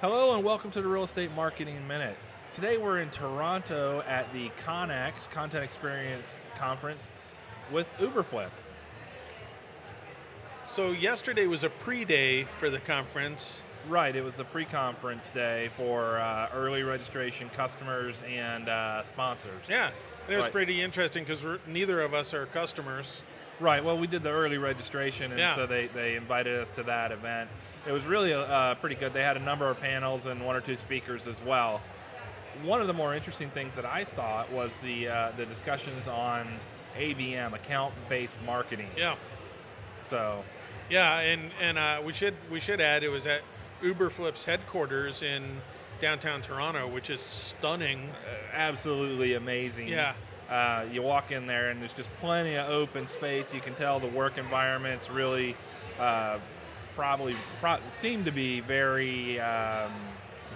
Hello and welcome to the Real Estate Marketing Minute. Today we're in Toronto at the Conex Content Experience Conference with Uberflip. So yesterday was a pre-day for the conference. Right, it was a pre-conference day for early registration customers and sponsors. Yeah, and it was Right. pretty interesting because neither of us are customers. Right, well we did the early registration and Yeah. so they invited us to that event. It was really pretty good. They had a number of panels and one or two speakers as well. One of the more interesting things that I thought was the discussions on ABM, account-based marketing. Yeah, So, yeah, and we should add it was at Uberflip's headquarters in downtown Toronto, which is stunning. absolutely amazing. Yeah. You walk in there and there's just plenty of open space. You can tell the work environment's really seem to be very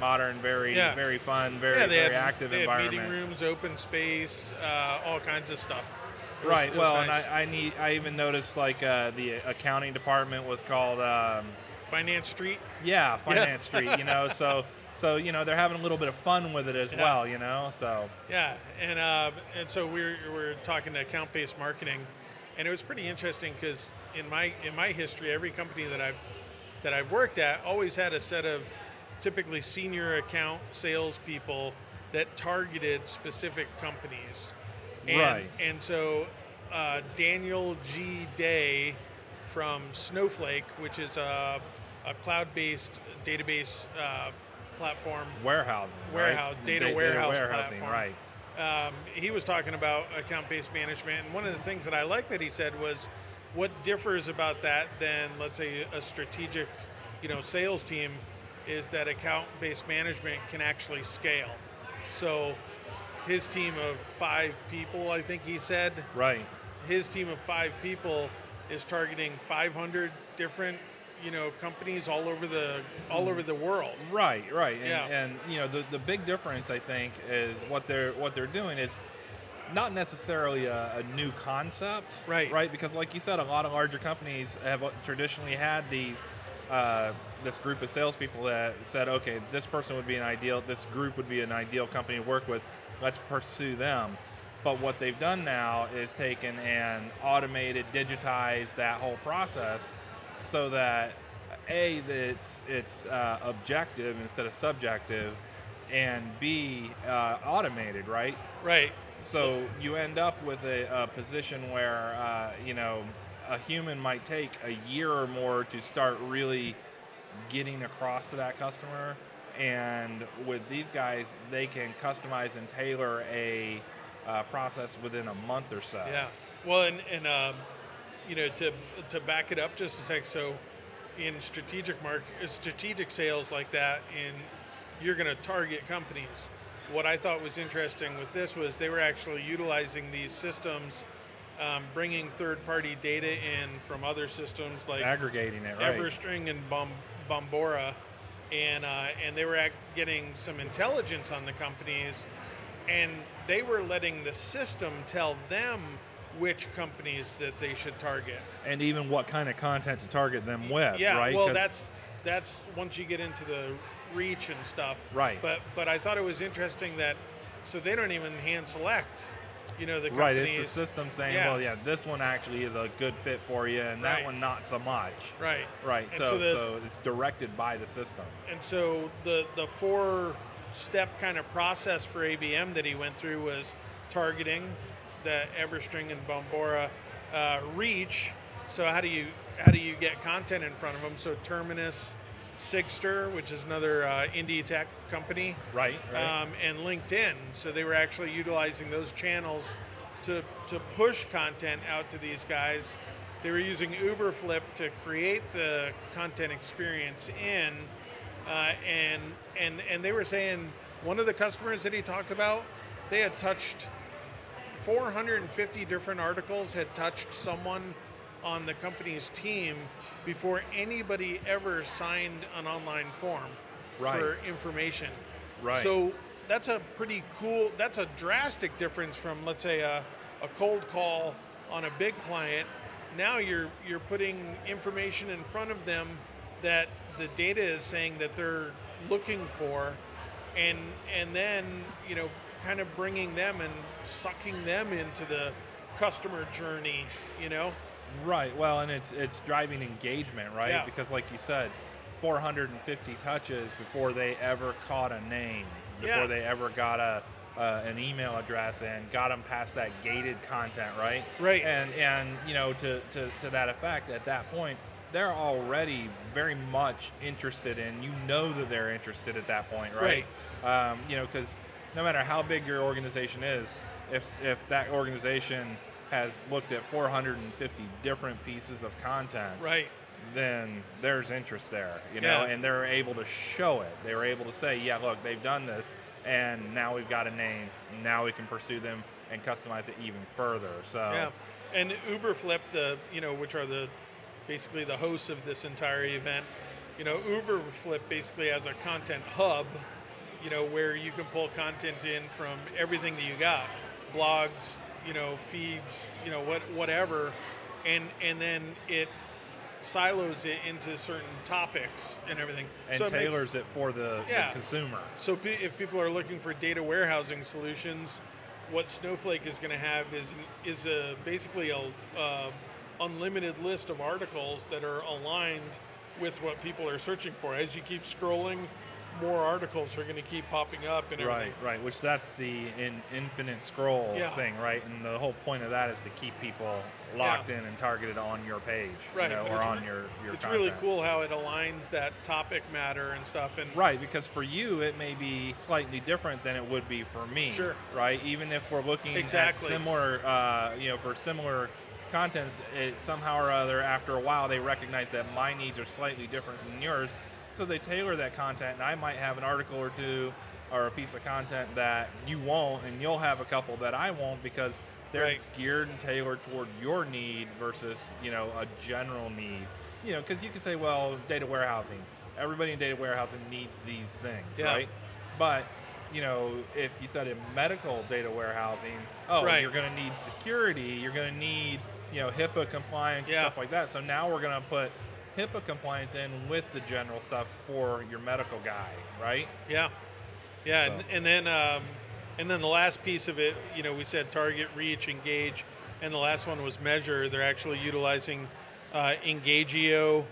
modern, very Yeah. very fun, very Yeah, very active they had environment. meeting rooms, open space, all kinds of stuff. Right. It was Well, nice. and I even noticed like the accounting department was called Finance Street. Finance Street. So they're having a little bit of fun with it as Yeah. well. So Yeah, and so we're talking to account-based marketing, and it was pretty interesting because in my history, every company that I've worked at always had a set of typically senior account salespeople that targeted specific companies. Right. And so Daniel G. Day from Snowflake, which is a cloud-based database platform, warehousing, data warehouse warehousing, platform. right? He was talking about account-based management, and one of the things that I liked that he said was, what differs about that than, let's say, a strategic, sales team, is that account-based management can actually scale. So his team of 5 people, I think he said, Right. his team of 5 people is targeting 500 different, companies all over the world. Right. Yeah. And the big difference I think is what they're doing is not necessarily a new concept, Right. Because like you said, a lot of larger companies have traditionally had these this group of salespeople that said, okay, this group would be an ideal company to work with. Let's pursue them. But what they've done now is taken and automated, digitized that whole process so that it's objective instead of subjective, and B, automated, right? Right. So you end up with a position where a human might take a year or more to start really getting across to that customer, and with these guys, they can customize and tailor a process within a month or so. Yeah. Well, and to back it up just a sec, so in strategic sales like that, you're going to target companies. What I thought was interesting with this was they were actually utilizing these systems, bringing third-party data in from other systems like Aggregating it, right? Everstring and Bombora, and they were getting some intelligence on the companies, and they were letting the system tell them which companies that they should target. And even what kind of content to target them with, Yeah, right? well, that's once you get into the reach and stuff. Right. But I thought it was interesting that, so they don't even hand select, the companies. Right, it's the system saying, Yeah. well, yeah, this one actually is a good fit for you, and that Right. one not so much. Right. Right, And so it's directed by the system. And so the 4-step kind of process for ABM that he went through was targeting, the Everstring and Bombora, reach. So how do you get content in front of them? So Terminus, Sigster, which is another indie tech company, Right. and LinkedIn. So they were actually utilizing those channels to push content out to these guys. They were using Uberflip to create the content experience and they were saying one of the customers that he talked about, they had touched 450 different articles, had touched someone on the company's team before anybody ever signed an online form for information. Right. So that's a drastic difference from, let's say, a cold call on a big client. Now you're putting information in front of them that the data is saying that they're looking for, and then kind of bringing them and sucking them into the customer journey. Right. Well, and it's driving engagement, right? Yeah. Because like you said, 450 touches before they ever caught a name, before Yeah. they ever got an email address and got them past that gated content, right? Right. And to that effect, at that point, they're already very much interested in. That they're interested at that point, right? Because no matter how big your organization is, if that organization has looked at 450 different pieces of content, Right. then there's interest there, Yeah. and they're able to show it. They were able to say, yeah, look, they've done this, and now we've got a name. Now we can pursue them and customize it even further. So Yeah, and Uberflip, which are basically the hosts of this entire event, Uberflip basically has a content hub, where you can pull content in from everything that you got, blogs, feeds, whatever, and then it silos it into certain topics and everything. and so tailors it for the consumer. So if people are looking for data warehousing solutions, what Snowflake is going to have is basically a unlimited list of articles that are aligned with what people are searching for. As you keep scrolling, more articles are going to keep popping up and everything. Right. Which that's the infinite scroll Yeah. thing, right? And the whole point of that is to keep people locked in and targeted on your page, Right. or on your It's content. really cool how it aligns that topic matter and stuff. And Right, because for you it may be slightly different than it would be for me. Sure. Right, even if we're looking Exactly. at similar, for similar contents, it somehow or other, after a while, they recognize that my needs are slightly different than yours, so they tailor that content. And I might have an article or two or a piece of content that you won't, and you'll have a couple that I won't, because they're Right. geared and tailored toward your need versus a general need. Because you can say, well, data warehousing, everybody in data warehousing needs these things, Yeah. right? But if you said in medical data warehousing, Right. you're going to need security, you're going to need HIPAA compliance, Yeah. stuff like that. So now we're going to put HIPAA compliance in with the general stuff for your medical guy, right? Yeah, So. and then the last piece of it, we said target, reach, engage, and the last one was measure. They're actually utilizing Engagio,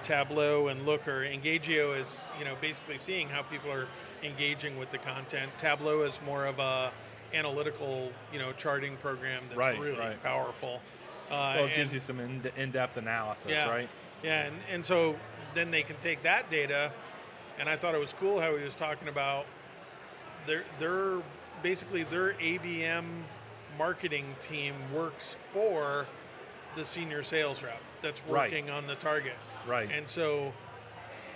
Tableau, and Looker. Engagio is basically seeing how people are engaging with the content. Tableau is more of a analytical charting program that's Right, really right. powerful. Well, it gives you some in-depth analysis, Yeah. right? Yeah, and so then they can take that data, and I thought it was cool how he was talking about their basically their ABM marketing team works for the senior sales rep that's Right. working on the target. Right. And so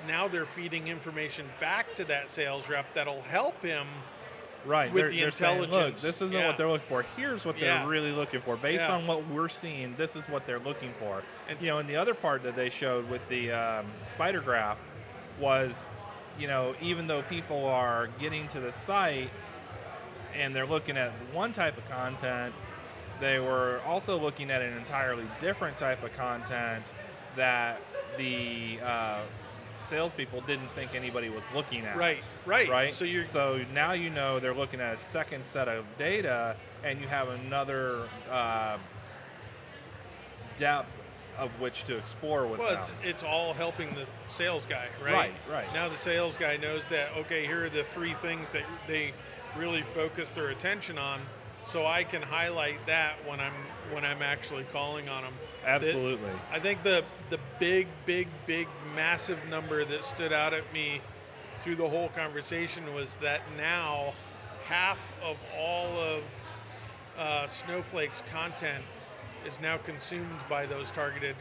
now they're feeding information back to that sales rep that'll help him. Right. With they're, the they're saying, look, intelligence. this isn't Yeah. what they're looking for. Here's what Yeah. they're really looking for. Based Yeah. on what we're seeing, this is what they're looking for. And- And the other part that they showed with the spider graph was, even though people are getting to the site and they're looking at one type of content, they were also looking at an entirely different type of content that the salespeople didn't think anybody was looking at. Right. Right. So now they're looking at a second set of data, and you have another depth of which to explore with them. it's all helping the sales guy, right? Right. Now the sales guy knows that, okay, here are the three things that they really focus their attention on, so I can highlight that when I'm actually calling on them. Absolutely. I think the big, massive number that stood out at me through the whole conversation was that now half of all of Snowflake's content is now consumed by those targeted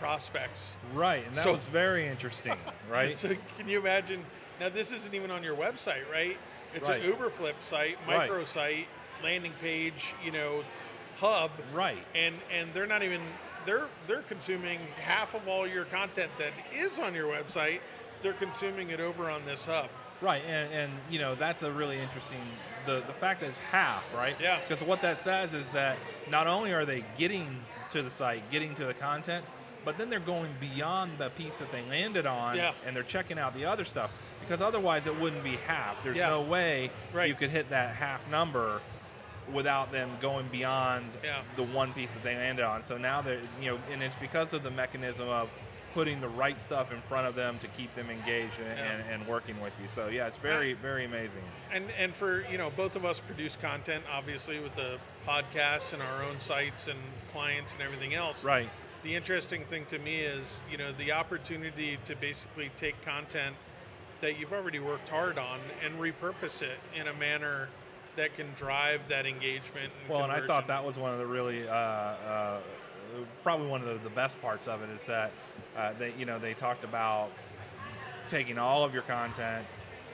prospects. Right, and that So- was very interesting, right? So can you imagine? Now this isn't even on your website, right? It's Right. an Uberflip site, Right. microsite, landing page, hub, Right. and they're not even they're consuming half of all your content that is on your website. They're consuming it over on this hub. Right, and that's a really interesting, the fact that it's half, right? Yeah. Because what that says is that not only are they getting to the site, getting to the content, but then they're going beyond the piece that they landed on, Yeah. and they're checking out the other stuff. because otherwise it wouldn't be half. There's Yeah. no way Right. you could hit that half number without them going beyond Yeah. the one piece that they landed on. So now they're, and it's because of the mechanism of putting the right stuff in front of them to keep them engaged and working with you. So yeah, it's very, very amazing. And for, both of us produce content, obviously, with the podcasts and our own sites and clients and everything else. Right. The interesting thing to me is, the opportunity to basically take content that you've already worked hard on and repurpose it in a manner that can drive that engagement and Well, and I conversion. thought that was one of the really, probably one of the best parts of it is that they talked about taking all of your content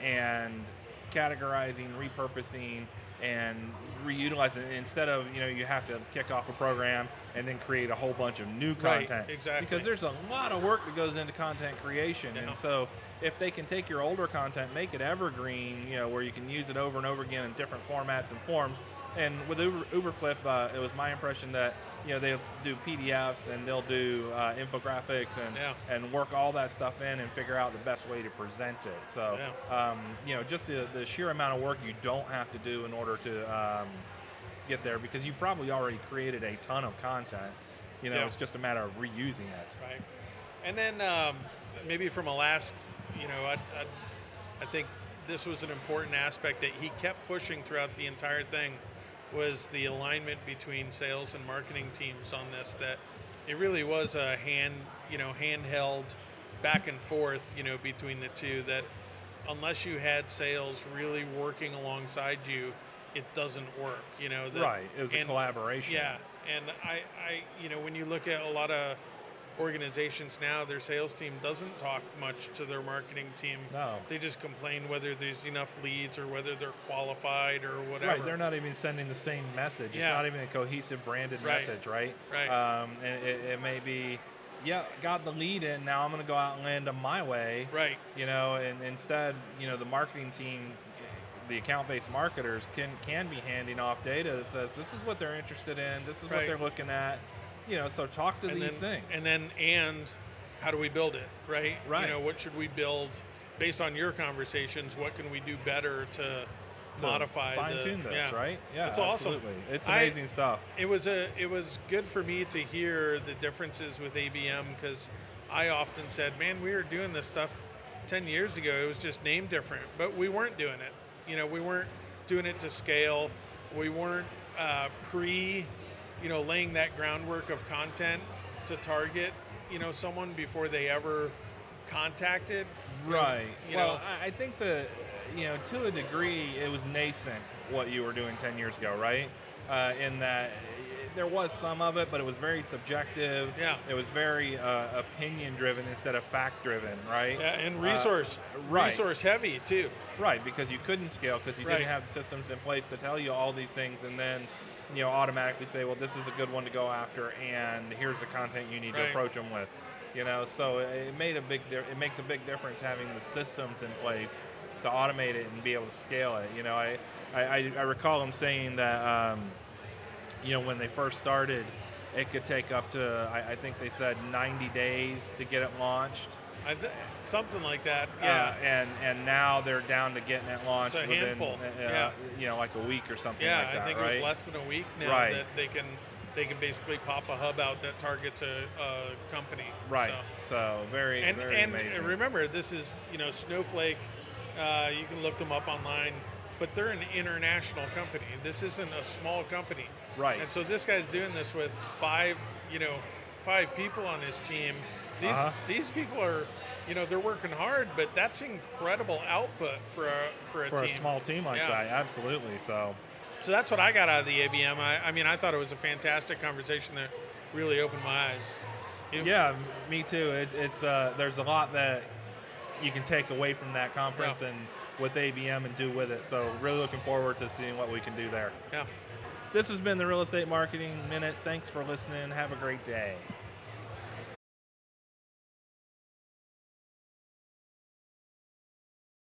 and categorizing, repurposing, and reutilizing it instead of, you have to kick off a program and then create a whole bunch of new content. Right, exactly. Because there's a lot of work that goes into content creation. Yeah. And so if they can take your older content, make it evergreen, where you can use it over and over again in different formats and forms. And with Uberflip, it was my impression that, they'll do PDFs and they'll do infographics and work all that stuff in and figure out the best way to present it. So, just the sheer amount of work you don't have to do in order to get there, because you've probably already created a ton of content. It's just a matter of reusing it. Right. And then maybe from a last, I think this was an important aspect that he kept pushing throughout the entire thing, was the alignment between sales and marketing teams on this, that it really was a handheld back and forth, between the two, that unless you had sales really working alongside you, it doesn't work, Right, it was a collaboration. Yeah, and I when you look at a lot of organizations now, their sales team doesn't talk much to their marketing team. No. They just complain whether there's enough leads or whether they're qualified or whatever. Right, they're not even sending the same message. It's not even a cohesive branded message, right? Right. And it may be, got the lead in, now I'm going to go out and land them my way. Right. And instead, the marketing team, the account-based marketers can be handing off data that says this is what they're interested in, this is what they're looking at. So talk to these things. And how do we build it, right? Right. What should we build based on your conversations? What can we do better to modify, fine-tune this, right? Yeah, it's awesome. Absolutely. It's amazing stuff. It was good for me to hear the differences with ABM, because I often said, man, we were doing this stuff 10 years ago. It was just named different, but we weren't doing it. We weren't doing it to scale. We weren't laying that groundwork of content to target, someone before they ever contacted. Right. I think that, to a degree, it was nascent what you were doing 10 years ago, right? In that there was some of it, but it was very subjective. Yeah. It was very opinion-driven instead of fact-driven, right? Yeah, and resource heavy, too. Right, because you couldn't scale because you didn't have the systems in place to tell you all these things and then automatically say, well, this is a good one to go after, and here's the content you need to approach them with. So it makes a big difference having the systems in place to automate it and be able to scale it. I recall him saying that when they first started, it could take up to I think they said 90 days to get it launched. Something like that, yeah. And now they're down to getting it launched within handful. Like a week or something like that. Yeah, I think it was less than a week now that they can basically pop a hub out that targets a company. Right. So very amazing. And remember, this is Snowflake. You can look them up online, but they're an international company. This isn't a small company. Right. And so this guy's doing this with five people on his team. These people are, they're working hard, but that's incredible output for a team. For a small team like that, absolutely. So that's what I got out of the ABM. I thought it was a fantastic conversation that really opened my eyes. Yeah, me too. It's there's a lot that you can take away from that conference and with ABM and do with it. So really looking forward to seeing what we can do there. Yeah. This has been the Real Estate Marketing Minute. Thanks for listening. Have a great day.